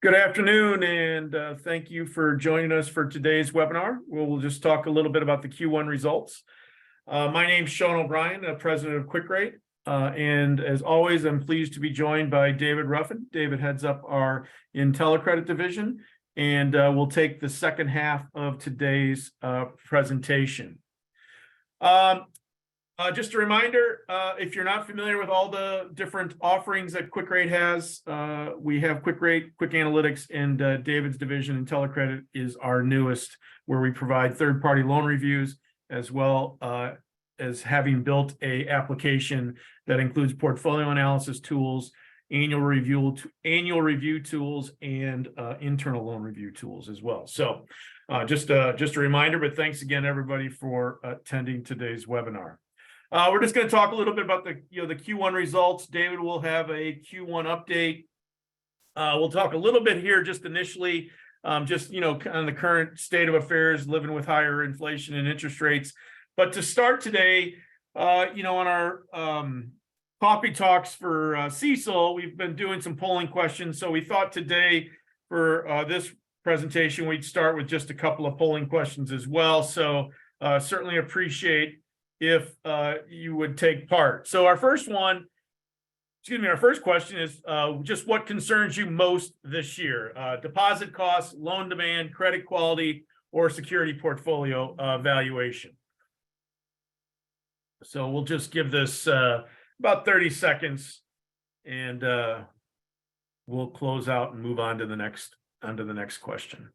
Good afternoon, and thank you for joining us for today's webinar. We'll just talk a little bit about the Q1 results. My name is Sean O'Brien, president of QuickRate, and as always, I'm pleased to be joined by David Ruffin. David heads up our IntelliCredit division, and we'll take the second half of today's presentation. Just a reminder, if you're not familiar with all the different offerings that QuickRate has, we have QuickRate, Quick Analytics, and David's division, IntelliCredit, is our newest, where we provide third-party loan reviews, as well as having built a application that includes portfolio analysis tools, annual review tools, and internal loan review tools as well. So just a reminder, but thanks again, everybody, for attending today's webinar. We're just going to talk a little bit about the Q1 results. David will have a Q1 update. We'll talk a little bit here just initially, kind of the current state of affairs, living with higher inflation and interest rates. But to start today, on our coffee talks for CECL, we've been doing some polling questions. So we thought today for this presentation, we'd start with just a couple of polling questions as well. So certainly appreciate if you would take part. So our first question is just what concerns you most this year? Deposit costs, loan demand, credit quality, or security portfolio valuation? So we'll just give this about 30 seconds, and we'll close out and move on to the next question.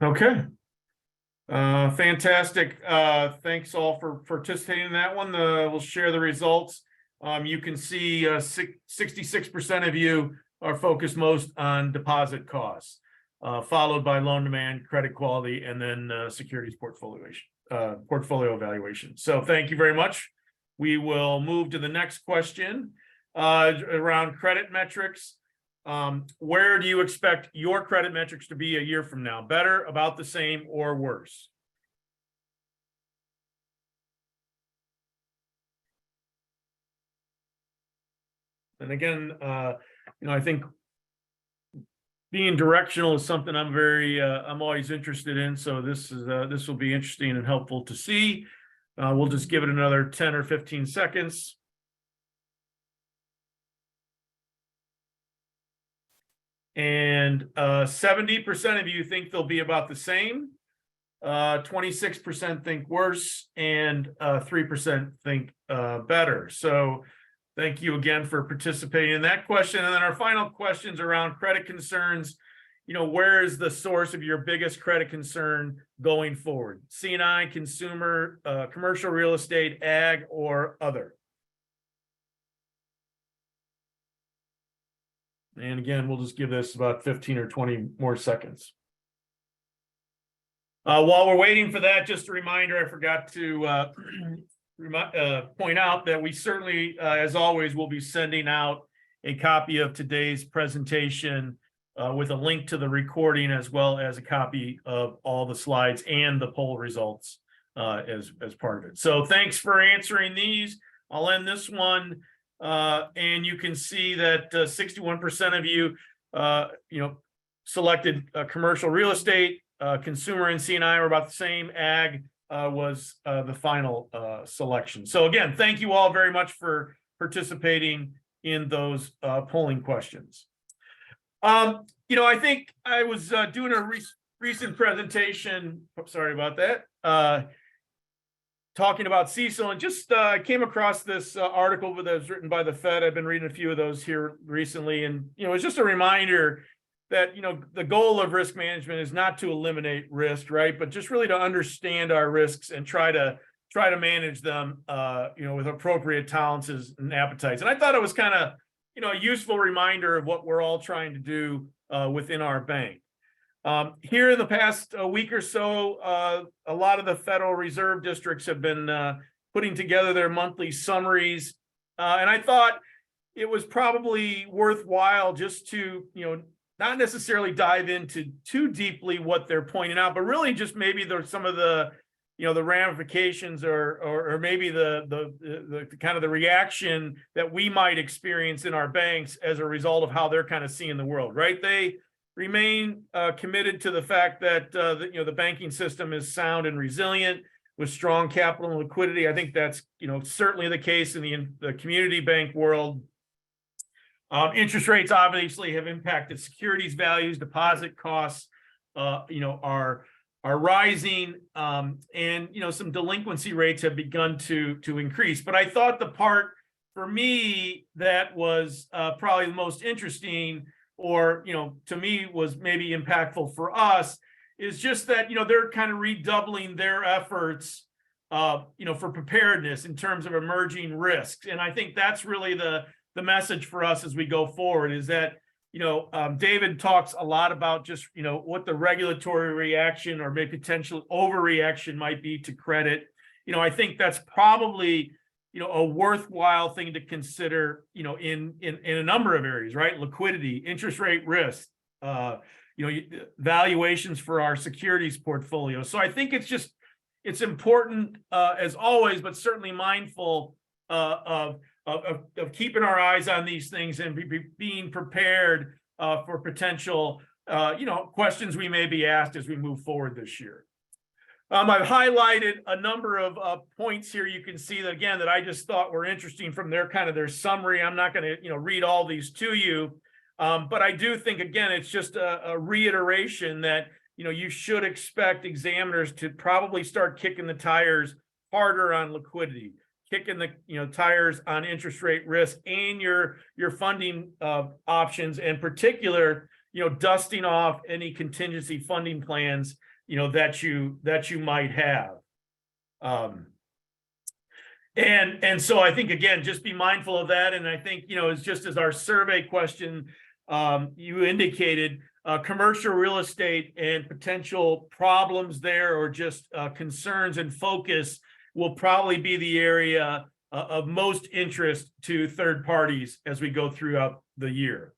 Okay. Fantastic. Thanks all for participating in that one. We'll share the results. You can see 66% of you are focused most on deposit costs, followed by loan demand, credit quality, and then securities portfolio evaluation. So thank you very much. We will move to the next question around credit metrics. Where do you expect your credit metrics to be a year from now? Better, about the same, or worse? And again, I think being directional is something I'm always interested in. So this will be interesting and helpful to see. We'll just give it another 10 or 15 seconds. And 70% of you think they'll be about the same, 26% think worse, and 3% think better. So thank you again for participating in that question. And then our final questions around credit concerns. Where is the source of your biggest credit concern going forward? C&I, consumer, commercial real estate, ag, or other? And again, we'll just give this about 15 or 20 more seconds. While we're waiting for that, just a reminder, I forgot to point out that we certainly, as always, will be sending out a copy of today's presentation with a link to the recording, as well as a copy of all the slides and the poll results as part of it. So thanks for answering these. I'll end this one. And you can see that 61% of you, selected commercial real estate, consumer and C&I were about the same. Ag was the final selection. So again, thank you all very much for participating in those polling questions. I think I was doing a recent presentation. Sorry about that. Talking about CECL, and just came across this article that was written by the Fed. I've been reading a few of those here recently, and it's just a reminder that the goal of risk management is not to eliminate risk, right? But just really to understand our risks and try to manage them, with appropriate tolerances and appetites. And I thought it was kind of a useful reminder of what we're all trying to do within our bank. Here in the past week or so, a lot of the Federal Reserve districts have been putting together their monthly summaries. And I thought it was probably worthwhile just to, not necessarily dive into too deeply what they're pointing out, but really just maybe there's some of the, the ramifications or maybe the kind of the reaction that we might experience in our banks as a result of how they're kind of seeing the world, right? They remain committed to the fact that the banking system is sound and resilient with strong capital and liquidity. I think that's certainly the case in the community bank world. Interest rates obviously have impacted securities values, deposit costs, are rising, and some delinquency rates have begun to increase. But I thought the part for me that was probably the most interesting, or to me was maybe impactful for us, is just that they're kind of redoubling their efforts, for preparedness in terms of emerging risks. And I think that's really the message for us as we go forward, is that David talks a lot about just what the regulatory reaction or maybe potential overreaction might be to credit. I think that's probably a worthwhile thing to consider in a number of areas, right? Liquidity, interest rate risk, valuations for our securities portfolio. So I think it's important as always, but certainly mindful of keeping our eyes on these things and being prepared for potential questions we may be asked as we move forward this year. I've highlighted a number of points here. You can see that again that I just thought were interesting from their summary. I'm not going to read all these to you, but I do think again it's just a reiteration that you should expect examiners to probably start kicking the tires harder on liquidity, kicking the tires on interest rate risk and your funding options, in particular, dusting off any contingency funding plans that you might have. And so I think again, just be mindful of that. And I think it's just as our survey question you indicated, commercial real estate and potential problems there, or just concerns and focus, will probably be the area of most interest to third parties as we go throughout the year.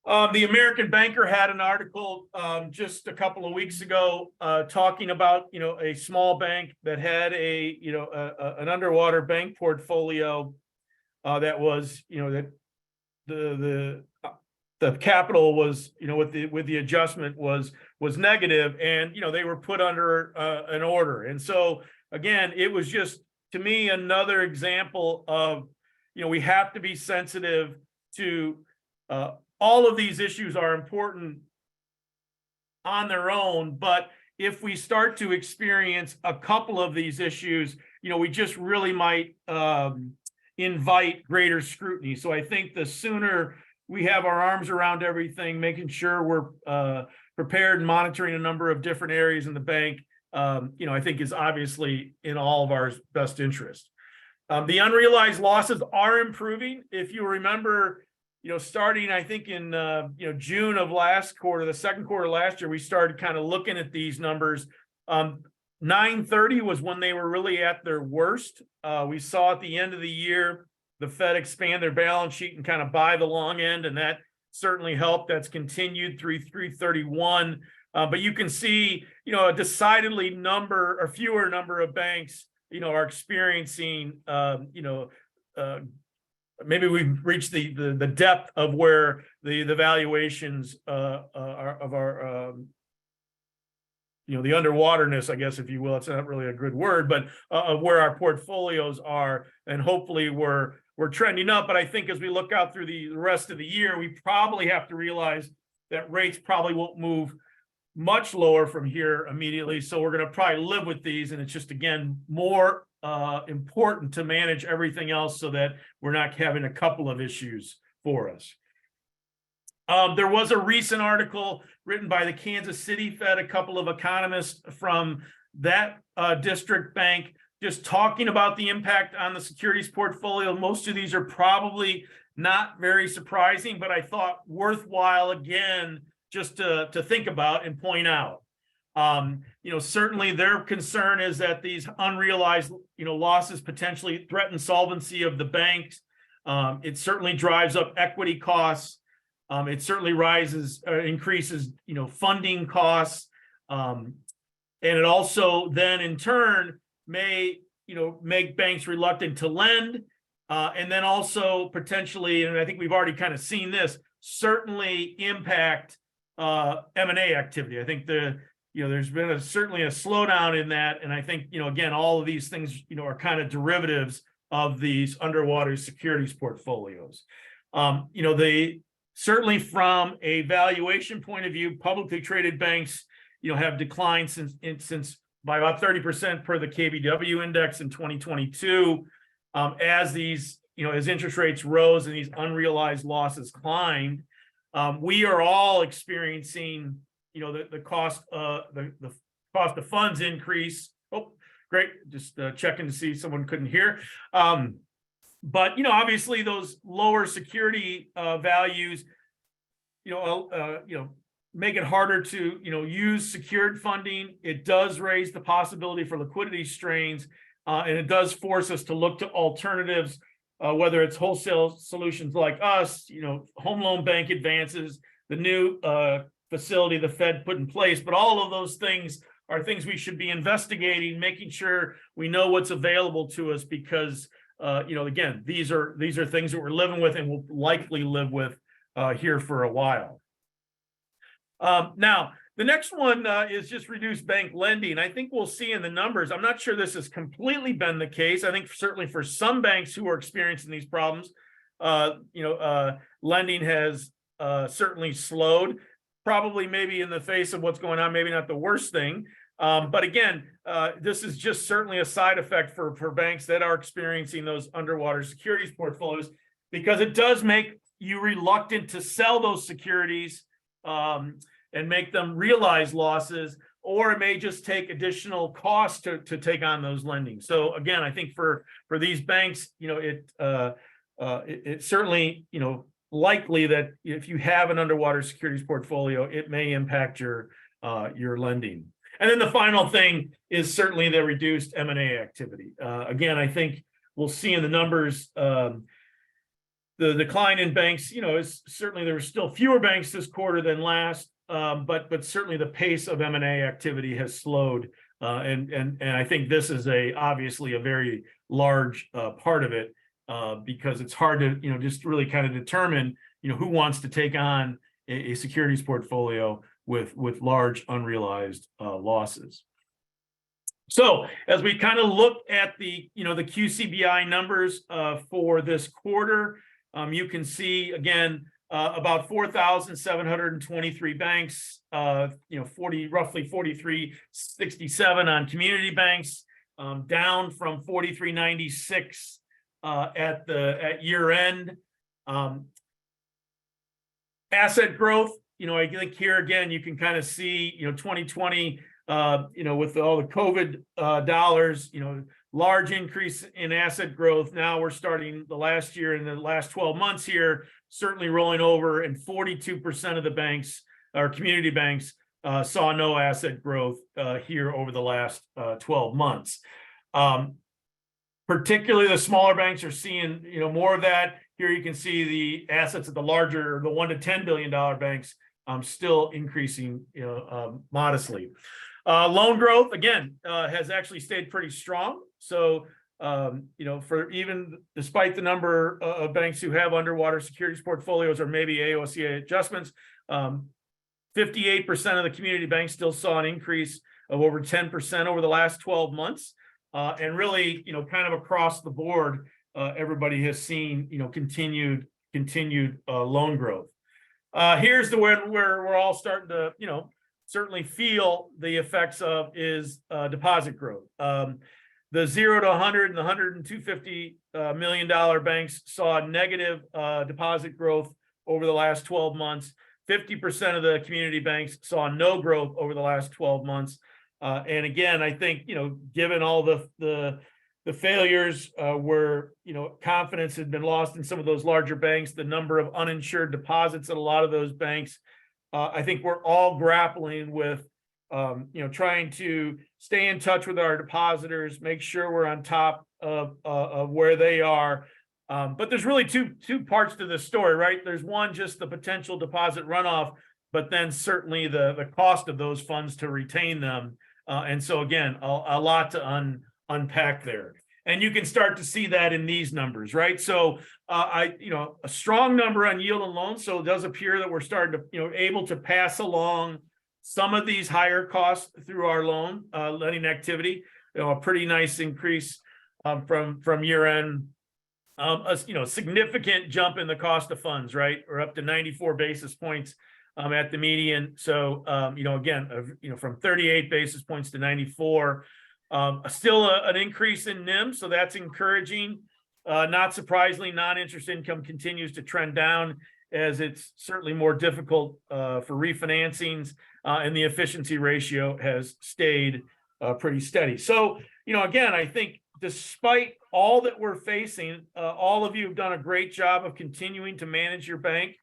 The American Banker had an article just a couple of weeks ago talking about a small bank that had an underwater bank portfolio that was that the capital was with the adjustment was negative, and they were put under an order. And so again, it was just, to me, another example of, we have to be sensitive to all of these issues are important on their own, but if we start to experience a couple of these issues, we just really might invite greater scrutiny. So I think the sooner we have our arms around everything, making sure we're prepared and monitoring a number of different areas in the bank, I think is obviously in all of our best interest. The unrealized losses are improving. If you remember, starting, I think in, June of last quarter, the second quarter last year, we started kind of looking at these numbers. 9/30 was when they were really at their worst. We saw at the end of the year, the Fed expand their balance sheet and kind of buy the long end, and that certainly helped. That's continued through 3/31. But you can see, a decidedly fewer number of banks, are experiencing, maybe we've reached the depth of where the valuations are of our, the underwaterness, I guess, if you will. It's not really a good word, but of where our portfolios are, and hopefully we're trending up. But I think as we look out through the rest of the year, we probably have to realize that rates probably won't move much lower from here immediately. So we're going to probably live with these, and it's just, again, more important to manage everything else so that we're not having a couple of issues for us. There was a recent article written by the Kansas City Fed, a couple of economists from that district bank, just talking about the impact on the securities portfolio. Most of these are probably not very surprising, but I thought worthwhile, again, just to think about and point out. Certainly their concern is that these unrealized, losses potentially threaten solvency of the banks. It certainly drives up equity costs. It certainly increases, funding costs. And it also then in turn may, make banks reluctant to lend. And then also potentially, and I think we've already kind of seen this, certainly impact M&A activity. I think there's been certainly a slowdown in that. And I think, again, all of these things, are kind of derivatives of these underwater securities portfolios. They certainly from a valuation point of view, publicly traded banks, have declined since by about 30% per the KBW index in 2022. As these, as interest rates rose and these unrealized losses climbed, we are all experiencing, the cost of funds increase. Oh, great. Just checking to see someone couldn't hear. But, obviously those lower security values, make it harder to, use secured funding. It does raise the possibility for liquidity strains, and it does force us to look to alternatives, whether it's wholesale solutions like us, home loan bank advances, the new facility the Fed put in place. But all of those things are things we should be investigating, making sure we know what's available to us, because again, these are things that we're living with and will likely live with here for a while. Now, the next one is just reduced bank lending. I think we'll see in the numbers. I'm not sure this has completely been the case. I think certainly for some banks who are experiencing these problems, lending has certainly slowed. Probably maybe in the face of what's going on, maybe not the worst thing. But again, this is just certainly a side effect for banks that are experiencing those underwater securities portfolios, because it does make you reluctant to sell those securities and make them realize losses, or it may just take additional costs to take on those lending. So again, I think for these banks, it's certainly, likely that if you have an underwater securities portfolio, it may impact your lending. And then the final thing is certainly the reduced M&A activity. Again, I think we'll see in the numbers, the decline in banks, is certainly there were still fewer banks this quarter than last, but certainly the pace of M&A activity has slowed, and I think this is obviously a very large part of it, because it's hard to just really kind of determine who wants to take on a securities portfolio with large unrealized losses. So as we kind of look at the the QCBI numbers for this quarter, you can see again about 4,723 banks, roughly 4,367 on community banks, down from 4,396 at year end. Asset growth, I think here again you can kind of see 2020 with all the COVID dollars, large increase in asset growth. Now we're starting the last year, in the last 12 months here, certainly rolling over, and 42% of the banks, or community banks, saw no asset growth here over the last 12 months. Particularly the smaller banks are seeing more of that. Here you can see the assets of the larger, the $1 to $10 billion banks still increasing modestly. Loan growth again has actually stayed pretty strong. So for even despite the number of banks who have underwater securities portfolios or maybe AOCI adjustments, 58% of the community banks still saw an increase of over 10% over the last 12 months. And really, kind of across the board, everybody has seen, continued loan growth. Here's the one where we're all starting to, certainly feel the effects of is deposit growth. The 0 to 100 and the 100 and $250 million banks saw negative deposit growth over the last 12 months. 50% of the community banks saw no growth over the last 12 months. And again, I think, given all the failures where, confidence had been lost in some of those larger banks, the number of uninsured deposits at a lot of those banks, I think we're all grappling with, trying to stay in touch with our depositors, make sure we're on top of where they are. But there's really two parts to this story, right? There's one, just the potential deposit runoff, but then certainly the cost of those funds to retain them. And so again, a lot to unpack there. And you can start to see that in these numbers, right? So a strong number on yield and loans. So it does appear that we're starting to, able to pass along some of these higher costs through our lending activity. A pretty nice increase from year end. A significant jump in the cost of funds, right? Or up to 94 basis points at the median. So, again, from 38 basis points to 94, still an increase in NIM. So that's encouraging. Not surprisingly, non-interest income continues to trend down as it's certainly more difficult for refinancings, and the efficiency ratio has stayed pretty steady. So, again, I think despite all that we're facing, all of you have done a great job of continuing to manage your bank,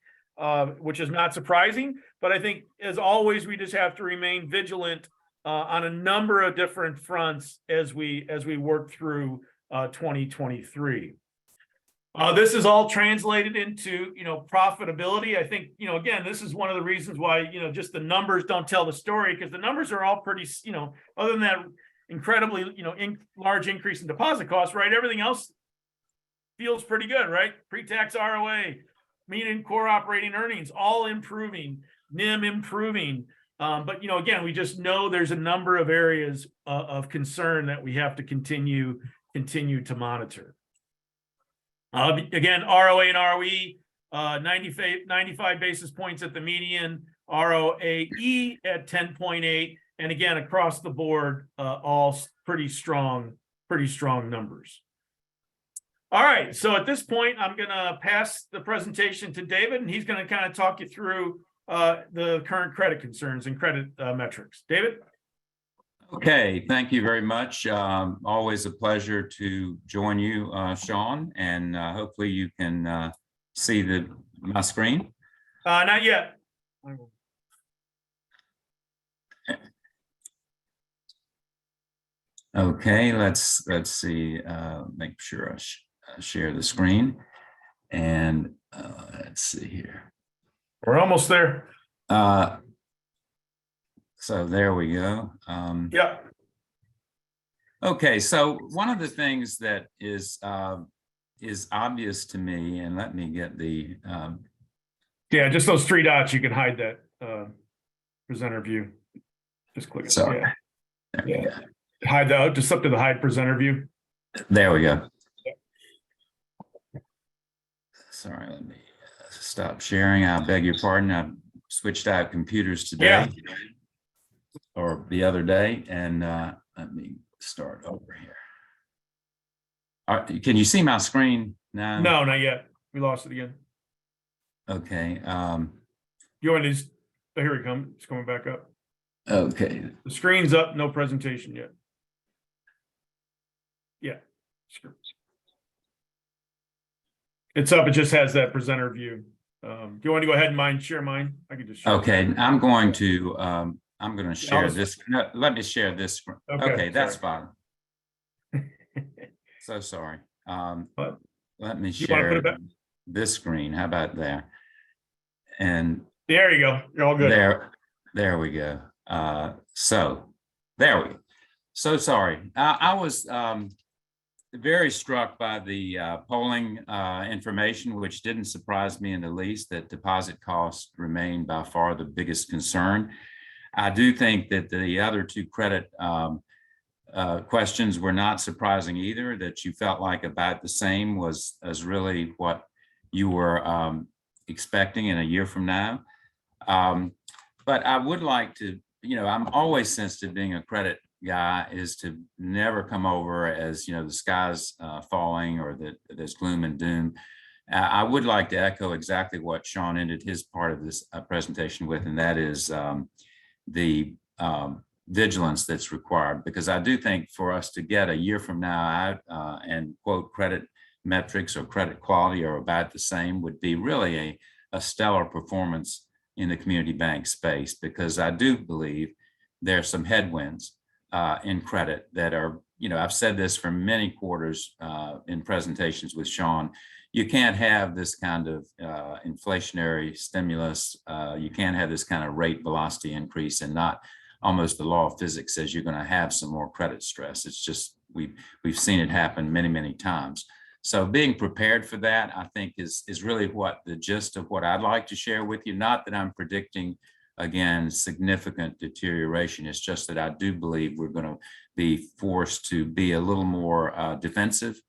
which is not surprising. But I think, as always, we just have to remain vigilant on a number of different fronts as we work through 2023. This is all translated into profitability. I think again, this is one of the reasons why just the numbers don't tell the story, because the numbers are all pretty other than that incredibly large increase in deposit costs, right? Everything else feels pretty good, right? Pre-tax ROA, median core operating earnings, all improving, NIM improving. But again, we just know there's a number of areas of concern that we have to continue to monitor. Again, ROA and ROE, 95 basis points at the median, ROAE at 10.8. And again, across the board, all pretty strong numbers. All right, so at this point, I'm going to pass the presentation to David, and he's going to kind of talk you through the current credit concerns and credit metrics. David? Okay, thank you very much. Always a pleasure to join you, Sean, and hopefully you can see my screen. Not yet. Okay, let's see. Make sure I share the screen, and let's see here. We're almost there. So there we go. Yeah. Okay, so one of the things that is obvious to me, and let me get the yeah, just those three dots. You can hide that presenter view. Just click it. Sorry. Yeah. Yeah. Hide that. Just up to the hide presenter view. There we go. Sorry, let me stop sharing. I beg your pardon. I switched out computers today, or the other day, and let me start over here. All right, can you see my screen now? No, not yet. We lost it again. Okay. You want to just, oh, here we come. It's coming back up. Okay. The screen's up. No presentation yet. Yeah. It's up. It just has that presenter view. Do you want to go ahead and share mine? I can just share. Okay, I'm going to share this. No, let me share this screen. Okay, that's fine. So sorry. Let me share this screen. How about there? And there you go. You're all good. There we go. So there we go. So sorry. I was very struck by the polling information, which didn't surprise me in the least, that deposit costs remain by far the biggest concern. I do think that the other two credit questions were not surprising either, that you felt like about the same was really what you were expecting in a year from now. But I would like to, I'm always sensitive, being a credit guy, is to never come over as the sky's falling or that there's gloom and doom. I would like to echo exactly what Sean ended his part of this presentation with, and that is the vigilance that's required, because I do think for us to get a year from now out and quote credit metrics or credit quality are about the same would be really a stellar performance in the community bank space, because I do believe there are some headwinds in credit that are I've said this for many quarters in presentations with Sean. You can't have this kind of inflationary stimulus. You can't have this kind of rate velocity increase and not almost the law of physics says you're going to have some more credit stress. It's just we've seen it happen many, many times. So being prepared for that, I think, is really what the gist of what I'd like to share with you. Not that I'm predicting, again, significant deterioration. It's just that I do believe we're going to be forced to be a little more defensive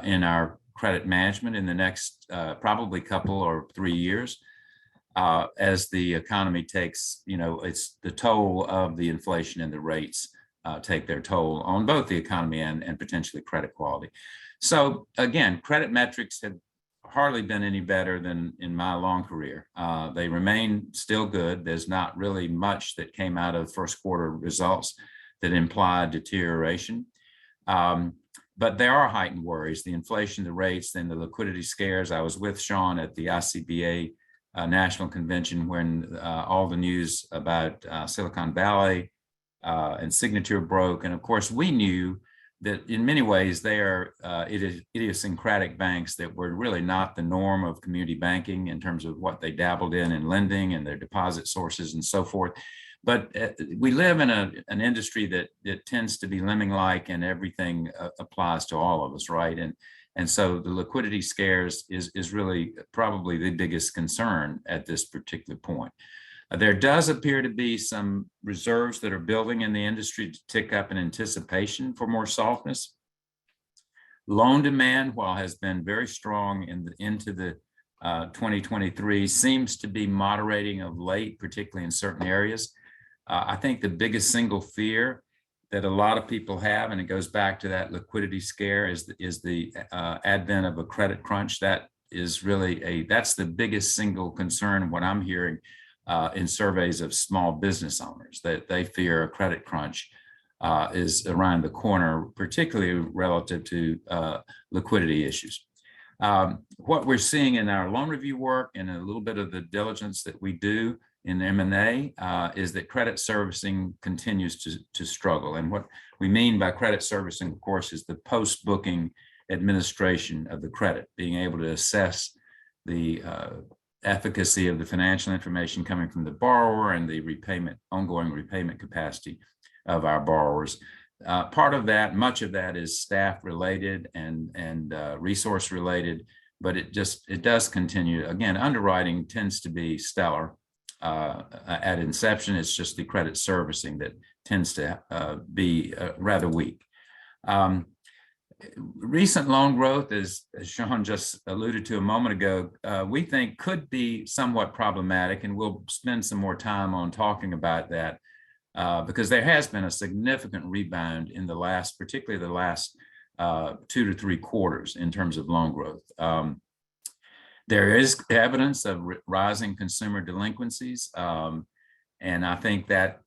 in our credit management in the next probably couple or 3 years as the economy takes, it's the toll of the inflation and the rates take their toll on both the economy and potentially credit quality. So again, credit metrics have hardly been any better than in my long career. They remain still good. There's not really much that came out of first quarter results that implied deterioration. But there are heightened worries, the inflation, the rates, and the liquidity scares. I was with Sean at the ICBA National Convention when all the news about Silicon Valley and Signature broke. And of course, we knew that in many ways they are idiosyncratic banks that were really not the norm of community banking in terms of what they dabbled in lending and their deposit sources and so forth. But we live in an industry that tends to be lemming-like, and everything applies to all of us, right? And so the liquidity scares is really probably the biggest concern at this particular point. There does appear to be some reserves that are building in the industry to tick up in anticipation for more softness. Loan demand, while has been very strong into the 2023, seems to be moderating of late, particularly in certain areas. I think the biggest single fear that a lot of people have, and it goes back to that liquidity scare, is the advent of a credit crunch. That is really that's the biggest single concern. What I'm hearing in surveys of small business owners, that they fear a credit crunch is around the corner, particularly relative to liquidity issues. What we're seeing in our loan review work and a little bit of the diligence that we do in M&A is that credit servicing continues to struggle. And what we mean by credit servicing, of course, is the post-booking administration of the credit, being able to assess the efficacy of the financial information coming from the borrower and the ongoing repayment capacity of our borrowers. Part of that, much of that, is staff related and resource related, but it does continue. Again, underwriting tends to be stellar at inception. It's just the credit servicing that tends to be rather weak. Recent loan growth, as Sean just alluded to a moment ago, we think could be somewhat problematic, and we'll spend some more time on talking about that because there has been a significant rebound in particularly the last 2 to 3 quarters in terms of loan growth. There is evidence of rising consumer delinquencies, and I think that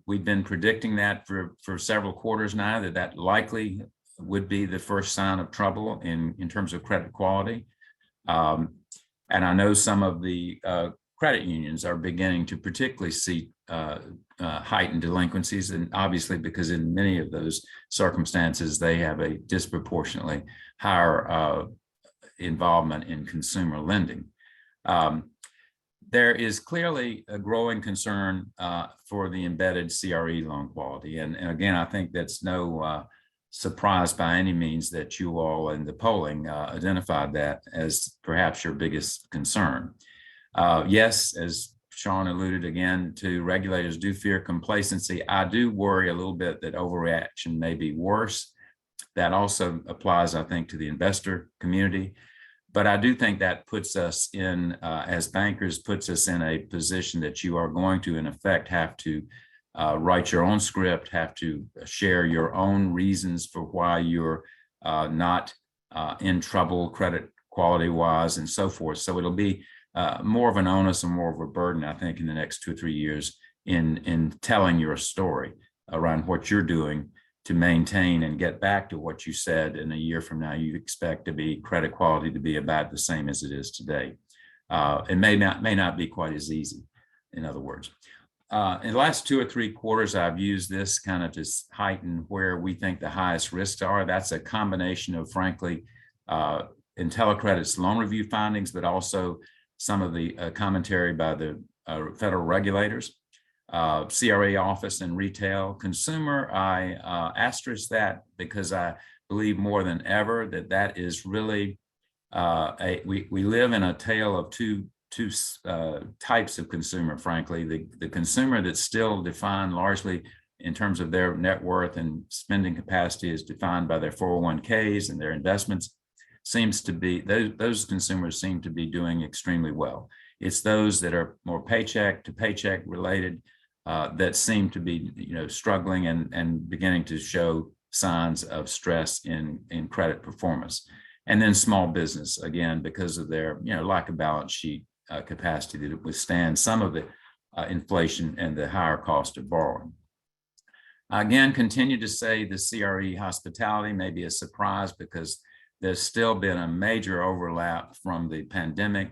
we've been predicting that for several quarters now, that likely would be the first sign of trouble in terms of credit quality. And I know some of the credit unions are beginning to particularly see heightened delinquencies, and obviously because in many of those circumstances, they have a disproportionately higher involvement in consumer lending. There is clearly a growing concern for the embedded CRE loan quality. And again, I think that's no surprise by any means that you all in the polling identified that as perhaps your biggest concern. Yes, as Sean alluded again to, regulators do fear complacency. I do worry a little bit that overreaction may be worse. That also applies, I think, to the investor community. But I do think that puts us in, as bankers, puts us in a position that you are going to, in effect, have to write your own script, have to share your own reasons for why you're not in trouble credit quality wise and so forth. So it'll be more of an onus and more of a burden, I think, in the next 2 or 3 years in telling your story around what you're doing to maintain and get back to what you said in a year from now you expect to be credit quality to be about the same as it is today. It may not be quite as easy, in other words. In the last 2 or 3 quarters, I've used this kind of to heighten where we think the highest risks are. That's a combination of, frankly, IntelliCredit's loan review findings, but also some of the commentary by the federal regulators, CRA office and retail. Consumer, I asterisk that because I believe more than ever that that is really, we live in a tale of two types of consumer, frankly. The consumer that's still defined largely in terms of their net worth and spending capacity is defined by their 401ks and their investments seems to be, those consumers seem to be doing extremely well. It's those that are more paycheck to paycheck related that seem to be, struggling and beginning to show signs of stress in credit performance. And then small business, again, because of their, lack of balance sheet capacity to withstand some of the inflation and the higher cost of borrowing. Again, continue to say the CRE hospitality may be a surprise because there's still been a major overlap from the pandemic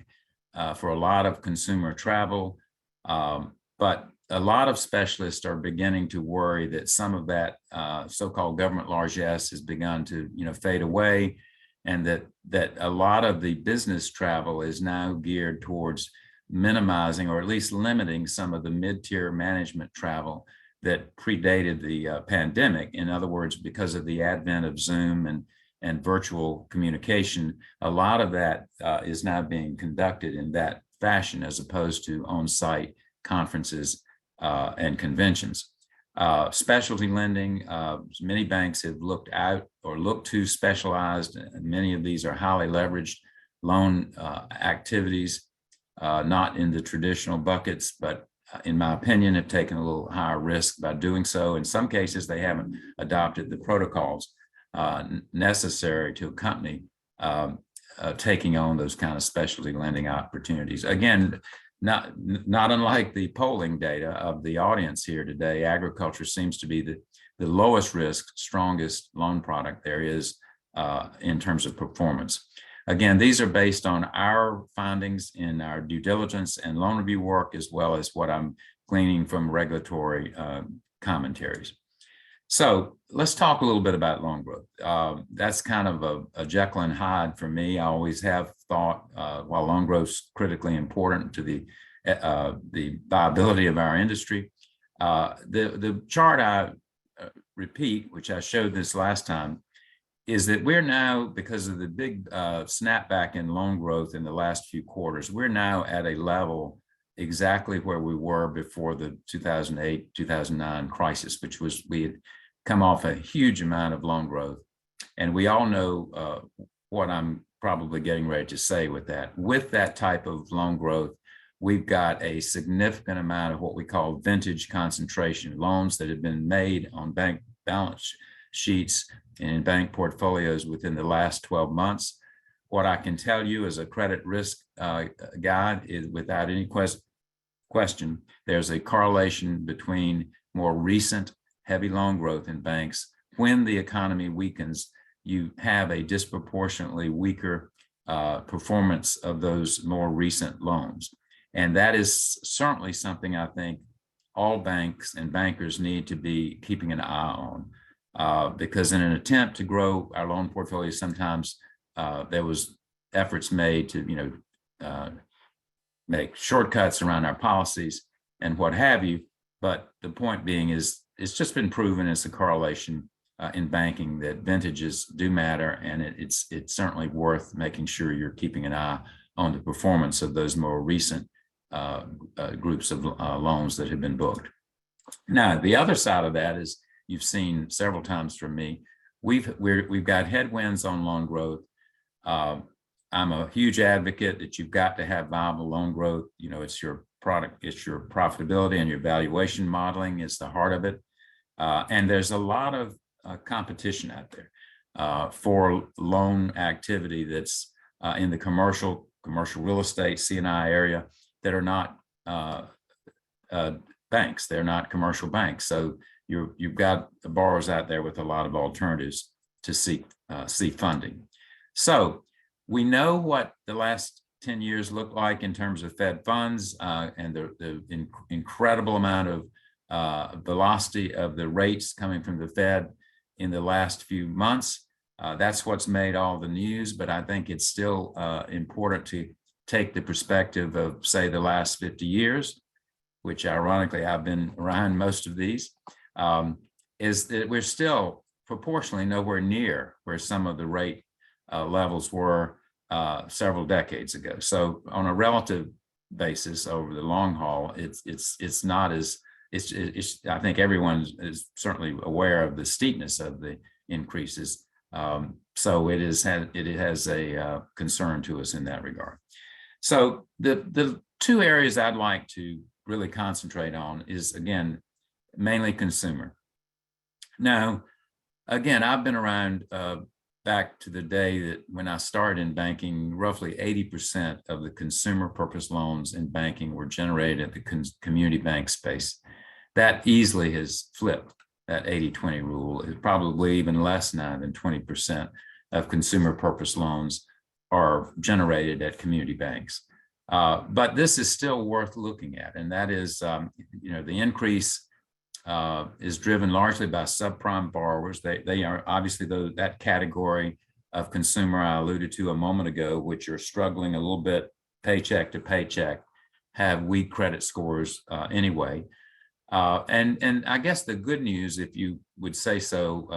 for a lot of consumer travel. But a lot of specialists are beginning to worry that some of that so-called government largesse has begun to, fade away, and that a lot of the business travel is now geared towards minimizing or at least limiting some of the mid-tier management travel that predated the pandemic. In other words, because of the advent of Zoom and virtual communication, a lot of that is now being conducted in that fashion as opposed to on-site conferences and conventions. Specialty lending, many banks have looked out or looked to specialized. Many of these are highly leveraged loan activities, not in the traditional buckets, but in my opinion, have taken a little higher risk by doing so. In some cases, they haven't adopted the protocols necessary to accompany taking on those kind of specialty lending opportunities. Again, not unlike the polling data of the audience here today, agriculture seems to be the lowest risk, strongest loan product there is in terms of performance. Again, these are based on our findings in our due diligence and loan review work, as well as what I'm gleaning from regulatory commentaries. So let's talk a little bit about loan growth. That's kind of a Jekyll and Hyde for me. I always have thought, while loan growth is critically important to the viability of our industry, the chart I repeat, which I showed this last time, is that we're now, because of the big snapback in loan growth in the last few quarters, we're now at a level exactly where we were before the 2008-2009 crisis, which was we had come off a huge amount of loan growth. And we all know what I'm probably getting ready to say with that. With that type of loan growth, we've got a significant amount of what we call vintage concentration, loans that have been made on bank balance sheets and in bank portfolios within the last 12 months. What I can tell you as a credit risk guide is, without any question, there's a correlation between more recent heavy loan growth in banks. When the economy weakens, you have a disproportionately weaker performance of those more recent loans. And that is certainly something I think all banks and bankers need to be keeping an eye on, because in an attempt to grow our loan portfolio, sometimes there was efforts made to, make shortcuts around our policies and what have you. But the point being is, it's just been proven as a correlation in banking that vintages do matter, and it's certainly worth making sure you're keeping an eye on the performance of those more recent groups of loans that have been booked. Now, the other side of that is, you've seen several times from me, we've got headwinds on loan growth. I'm a huge advocate that you've got to have viable loan growth. It's your product, it's your profitability, and your valuation modeling is the heart of it. And there's a lot of competition out there for loan activity that's in the commercial real estate, C&I area that are not banks. They're not commercial banks. So you've got the borrowers out there with a lot of alternatives to seek funding. So we know what the last 10 years look like in terms of Fed funds and the incredible amount of velocity of the rates coming from the Fed in the last few months. That's what's made all the news, but I think it's still important to take the perspective of, say, the last 50 years, which ironically I've been around most of these, is that we're still proportionally nowhere near where some of the rate levels were several decades ago. So on a relative basis over the long haul, it's not as, I think everyone is certainly aware of the steepness of the increases. So it has a concern to us in that regard. So the two areas I'd like to really concentrate on is, again, mainly consumer. Now, again, I've been around back to the day that when I started in banking, roughly 80% of the consumer purpose loans in banking were generated at the community bank space. That easily has flipped, that 80-20 rule. It's probably even less now than 20% of consumer purpose loans are generated at community banks. But this is still worth looking at, and that is, the increase is driven largely by subprime borrowers. They are obviously that category of consumer I alluded to a moment ago, which are struggling a little bit paycheck to paycheck, have weak credit scores anyway. And I guess the good news, if you would say so,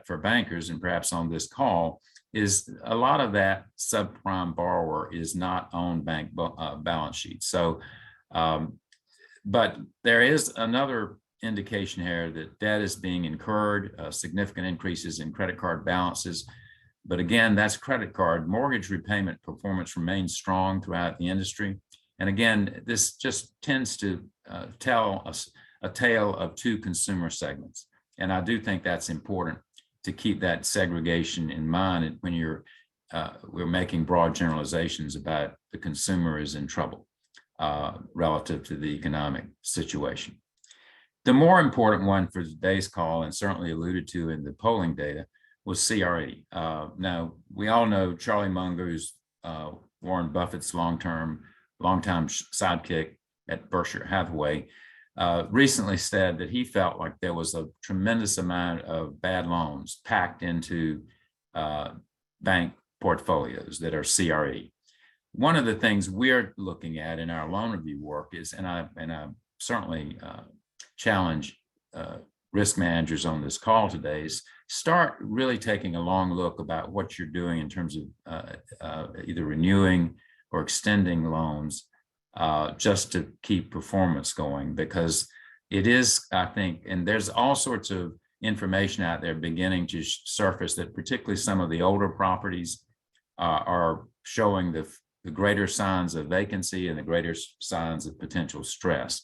for bankers and perhaps on this call, is a lot of that subprime borrower is not on bank balance sheets. So, but there is another indication here that debt is being incurred, significant increases in credit card balances. But again, that's credit card. Mortgage repayment performance remains strong throughout the industry. And again, this just tends to tell us a tale of two consumer segments. And I do think that's important to keep that segregation in mind when we're making broad generalizations about the consumer is in trouble relative to the economic situation. The more important one for today's call, and certainly alluded to in the polling data, was CRE. Now, we all know Charlie Munger, who's Warren Buffett's longtime sidekick at Berkshire Hathaway, recently said that he felt like there was a tremendous amount of bad loans packed into bank portfolios that are CRE. One of the things we're looking at in our loan review work is, and I certainly challenge risk managers on this call today, is start really taking a long look about what you're doing in terms of either renewing or extending loans just to keep performance going, because it is, I think, and there's all sorts of information out there beginning to surface that particularly some of the older properties are showing the greater signs of vacancy and the greater signs of potential stress.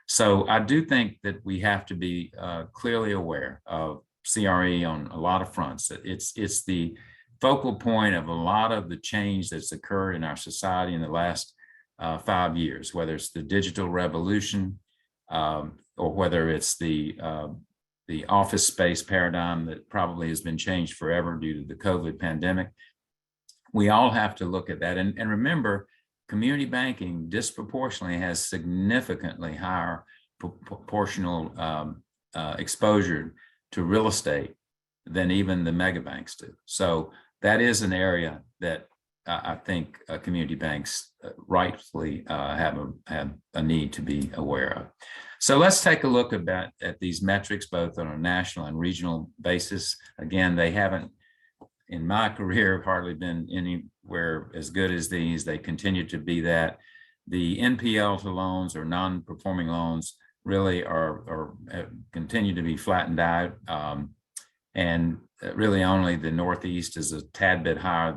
So I do think that we have to be clearly aware of CRE on a lot of fronts. It's the focal point of a lot of the change that's occurred in our society in the last 5 years, whether it's the digital revolution or whether it's the office space paradigm that probably has been changed forever due to the COVID pandemic. We all have to look at that. And remember, community banking disproportionately has significantly higher proportional exposure to real estate than even the mega banks do. So that is an area that I think community banks rightfully have a need to be aware of. So let's take a look at these metrics, both on a national and regional basis. Again, they haven't, in my career, hardly been anywhere as good as these. They continue to be that. The NPL to loans or non-performing loans really continue to be flattened out. And really only the Northeast is a tad bit higher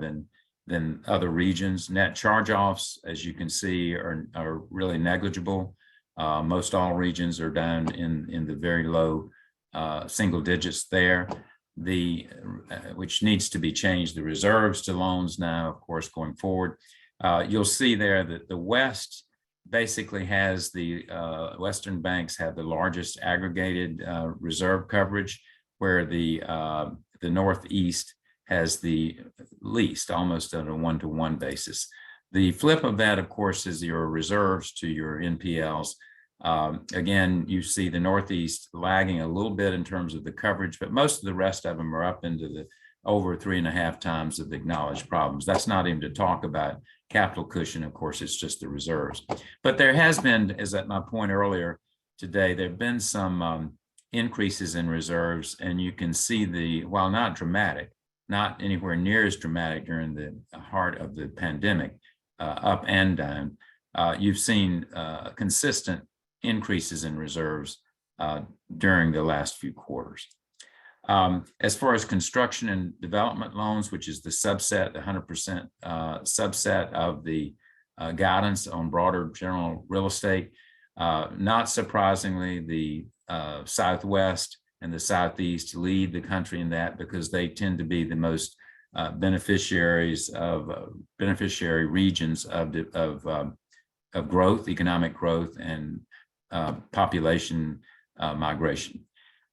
than other regions. Net charge-offs, as you can see, are really negligible. Most all regions are down in the very low single digits there. Which needs to be changed, the reserves to loans now, of course, going forward. You'll see there that the West basically has Western banks have the largest aggregated reserve coverage, where the Northeast has the least, almost on a one-to-one basis. The flip of that, of course, is your reserves to your NPLs. Again, you see the Northeast lagging a little bit in terms of the coverage, but most of the rest of them are up into the over 3.5 times of the acknowledged problems. That's not even to talk about capital cushion. Of course, it's just the reserves. But there has been, as at my point earlier today, there have been some increases in reserves, and you can see the, while not dramatic, not anywhere near as dramatic during the heart of the pandemic, up and down, you've seen consistent increases in reserves during the last few quarters. As far as construction and development loans, which is the subset, the 100% subset of the guidance on broader general real estate, not surprisingly, the Southwest and the Southeast lead the country in that, because they tend to be the most beneficiary regions of growth, economic growth, and population migration.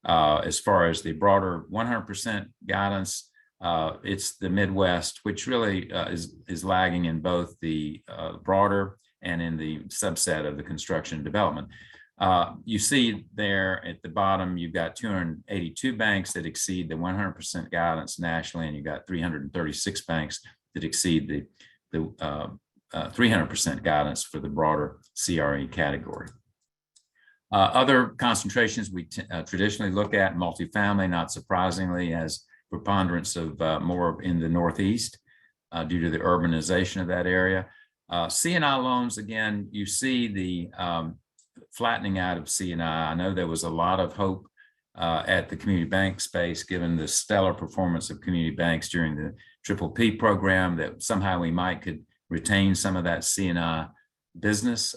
As far as the broader 100% guidance, it's the Midwest, which really is lagging in both the broader and in the subset of the construction and development. You see there at the bottom, you've got 282 banks that exceed the 100% guidance nationally, and you've got 336 banks that exceed the 300% guidance for the broader CRE category. Other concentrations we traditionally look at, multifamily, not surprisingly, has preponderance of more in the Northeast due to the urbanization of that area. C&I loans, again, you see the flattening out of C&I. I know there was a lot of hope at the community bank space, given the stellar performance of community banks during the PPP program, that somehow we could retain some of that C&I business.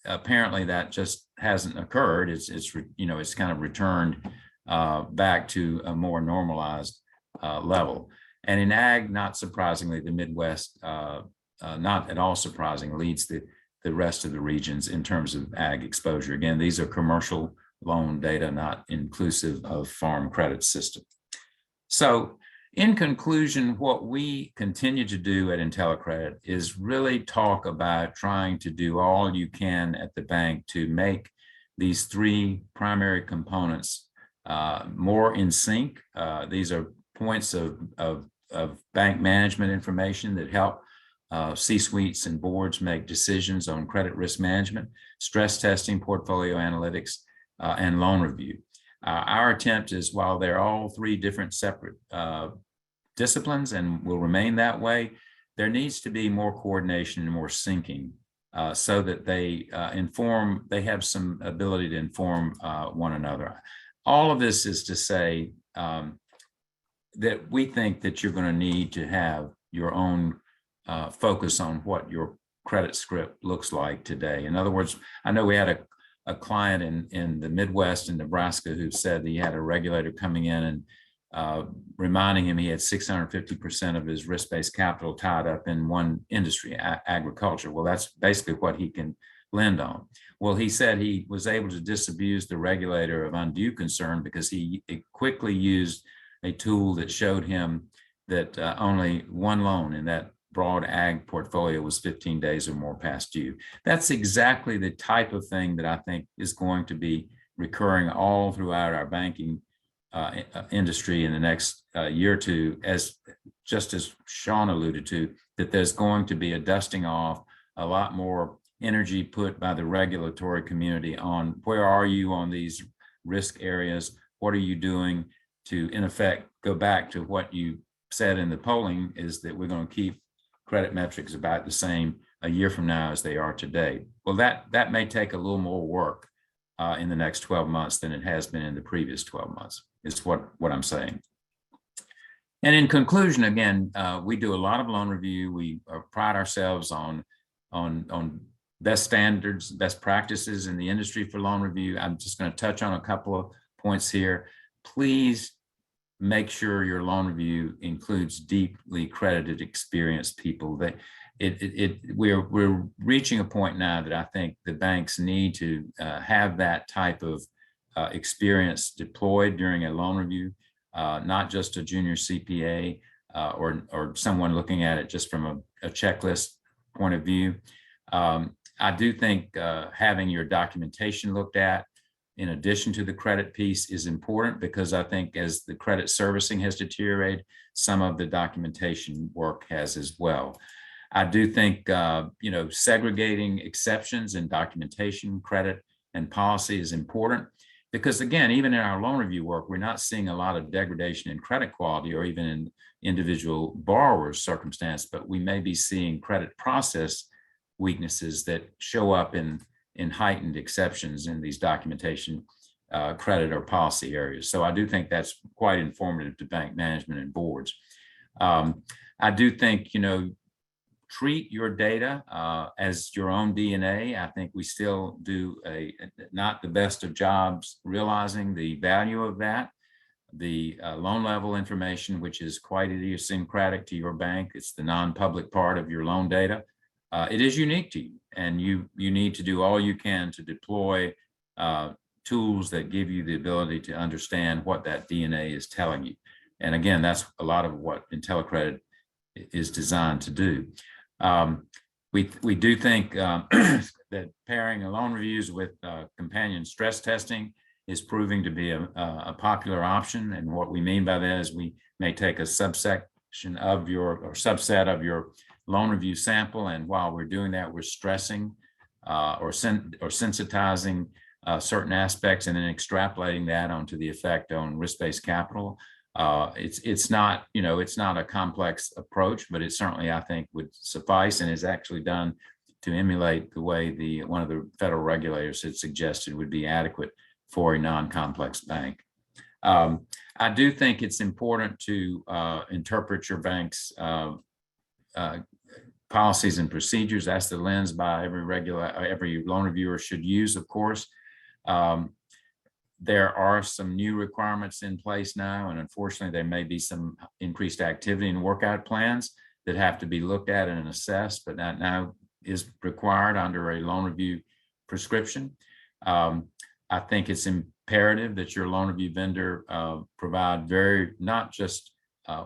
Apparently that just hasn't occurred. It's kind of returned back to a more normalized level. And in ag, not surprisingly, the Midwest, not at all surprising, leads the rest of the regions in terms of ag exposure. Again, these are commercial loan data, not inclusive of farm credit system. So in conclusion, what we continue to do at IntelliCredit is really talk about trying to do all you can at the bank to make these three primary components more in sync. These are points of bank management information that help C-suites and boards make decisions on credit risk management, stress testing, portfolio analytics, and loan review. Our attempt is, while they're all three different separate disciplines and will remain that way, there needs to be more coordination and more syncing so that they have some ability to inform one another. All of this is to say that we think that you're going to need to have your own focus on what your credit script looks like today. In other words, I know we had a client in the Midwest in Nebraska who said he had a regulator coming in and reminding him he had 650% of his risk-based capital tied up in one industry, agriculture. Well, that's basically what he can lend on. Well, he said he was able to disabuse the regulator of undue concern because he quickly used a tool that showed him that only one loan in that broad ag portfolio was 15 days or more past due. That's exactly the type of thing that I think is going to be recurring all throughout our banking industry in the next year or two, just as Sean alluded to, that there's going to be a dusting off, a lot more energy put by the regulatory community on where are you on these risk areas, what are you doing to, in effect, go back to what you said in the polling, is that we're going to keep credit metrics about the same a year from now as they are today. Well, that may take a little more work in the next 12 months than it has been in the previous 12 months, is what I'm saying. And in conclusion, again, we do a lot of loan review. We pride ourselves on best standards, best practices in the industry for loan review. I'm just going to touch on a couple of points here. Please make sure your loan review includes deeply credited, experienced people. That we're reaching a point now that I think the banks need to have that type of experience deployed during a loan review, not just a junior CPA or someone looking at it just from a checklist point of view. I do think having your documentation looked at in addition to the credit piece is important, because I think as the credit servicing has deteriorated, some of the documentation work has as well. I do think, segregating exceptions in documentation, credit, and policy is important, because again, even in our loan review work, we're not seeing a lot of degradation in credit quality or even in individual borrowers' circumstance, but we may be seeing credit process weaknesses that show up in heightened exceptions in these documentation, credit or policy areas. So I do think that's quite informative to bank management and boards. I do think, treat your data as your own DNA. I think we still do not the best of jobs realizing the value of that. The loan level information, which is quite idiosyncratic to your bank. It's the non-public part of your loan data. It is unique to you, and you need to do all you can to deploy tools that give you the ability to understand what that DNA is telling you. And again, that's a lot of what IntelliCredit is designed to do. We do think that pairing loan reviews with companion stress testing is proving to be a popular option. And what we mean by that is we may take a subsection of your subset of your loan review sample, and while we're doing that, we're stressing or sensitizing certain aspects and then extrapolating that onto the effect on risk-based capital. It's not a complex approach, but it certainly, I think, would suffice and is actually done to emulate the way one of the federal regulators had suggested would be adequate for a non-complex bank. I do think it's important to interpret your bank's policies and procedures. That's the lens by every loan reviewer should use, of course. There are some new requirements in place now, and unfortunately, there may be some increased activity in workout plans that have to be looked at and assessed, but that now is required under a loan review prescription. I think it's imperative that your loan review vendor provide not just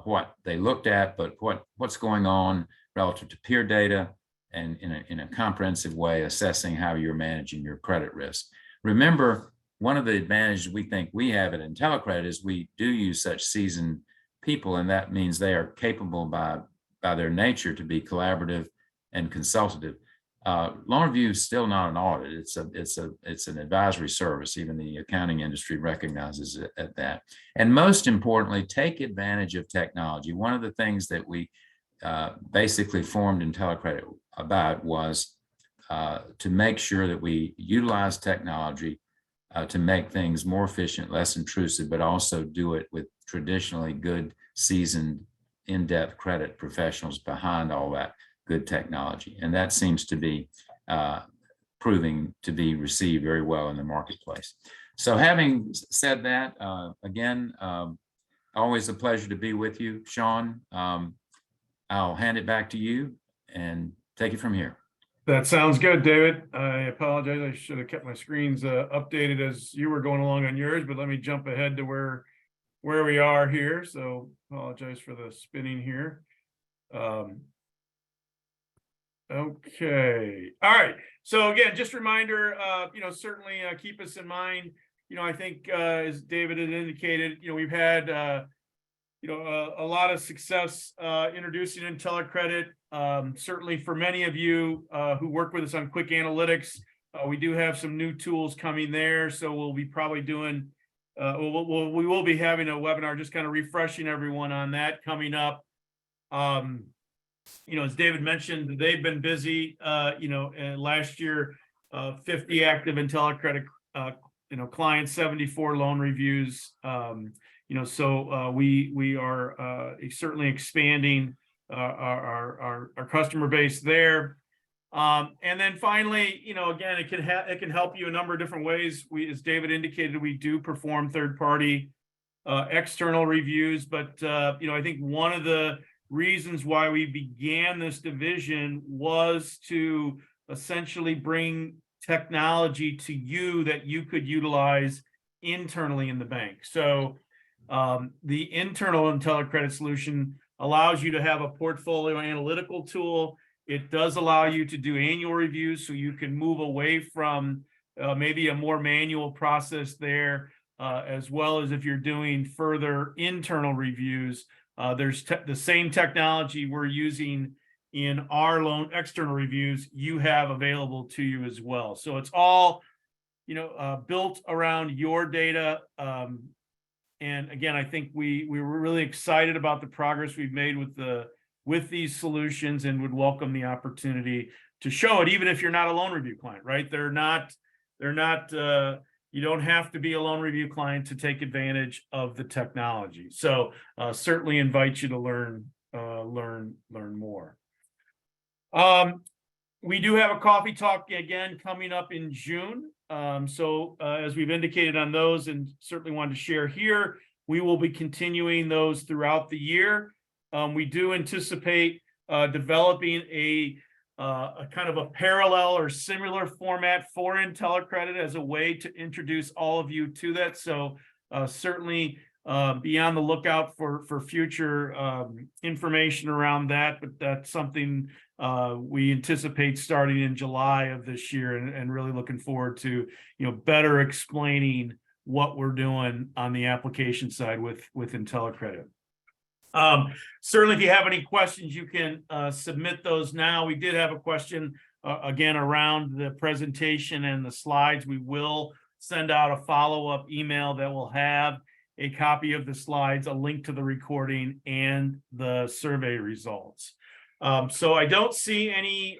what they looked at, but what's going on relative to peer data, and in a comprehensive way assessing how you're managing your credit risk. Remember, one of the advantages we think we have at IntelliCredit is we do use such seasoned people, and that means they are capable by their nature to be collaborative and consultative. Loan review is still not an audit. It's an advisory service. Even the accounting industry recognizes it at that. And most importantly, take advantage of technology. One of the things that we basically formed IntelliCredit about was to make sure that we utilize technology to make things more efficient, less intrusive, but also do it with traditionally good, seasoned, in-depth credit professionals behind all that good technology. And that seems to be proving to be received very well in the marketplace. So having said that, again, always a pleasure to be with you, Sean. I'll hand it back to you and take it from here. That sounds good, David. I apologize. I should have kept my screens updated as you were going along on yours, but let me jump ahead to where we are here. So apologize for the spinning here. Okay. All right. So again, just a reminder, certainly keep us in mind. I think as David had indicated, we've had a lot of success introducing IntelliCredit. Certainly for many of you who work with us on quick analytics, we do have some new tools coming there. So we'll be probably doing, we will be having a webinar just kind of refreshing everyone on that coming up. As David mentioned, they've been busy, last year, 50 active IntelliCredit, clients, 74 loan reviews. So we are certainly expanding our customer base there. And then finally, again, it can help you a number of different ways. As David indicated, we do perform third-party external reviews, but I think one of the reasons why we began this division was to essentially bring technology to you that you could utilize internally in the bank. So the internal IntelliCredit solution allows you to have a portfolio analytical tool. It does allow you to do annual reviews, so you can move away from maybe a more manual process there, as well as if you're doing further internal reviews. There's the same technology we're using in our loan external reviews, you have available to you as well. So it's all, built around your data. And again, I think we were really excited about the progress we've made with these solutions, and would welcome the opportunity to show it, even if you're not a loan review client, right? They're not, you don't have to be a loan review client to take advantage of the technology. So certainly invite you to learn more. We do have a coffee talk again coming up in June. As we've indicated on those, and certainly wanted to share here, we will be continuing those throughout the year. We do anticipate developing a kind of a parallel or similar format for IntelliCredit as a way to introduce all of you to that. So certainly be on the lookout for future information around that, but that's something we anticipate starting in July of this year, and really looking forward to better explaining what we're doing on the application side with IntelliCredit. Certainly, if you have any questions, you can submit those now. We did have a question again around the presentation and the slides. We will send out a follow-up email that will have a copy of the slides, a link to the recording, and the survey results. So I don't see any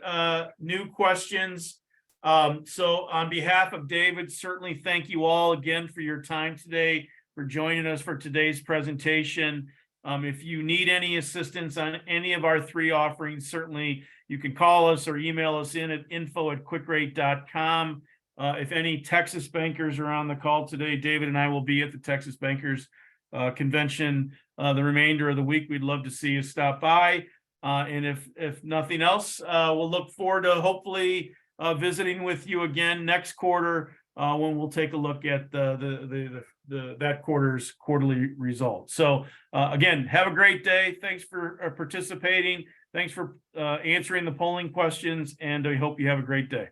new questions. So on behalf of David, certainly thank you all again for your time today, for joining us for today's presentation. If you need any assistance on any of our 3 offerings, certainly you can call us or email us in at info@quickrate.com. If any Texas bankers are on the call today, David and I will be at the Texas Bankers Convention the remainder of the week. We'd love to see you stop by. And if nothing else, we'll look forward to hopefully visiting with you again next quarter when we'll take a look at that quarter's quarterly results. So again, have a great day. Thanks for participating. Thanks for answering the polling questions, and I hope you have a great day.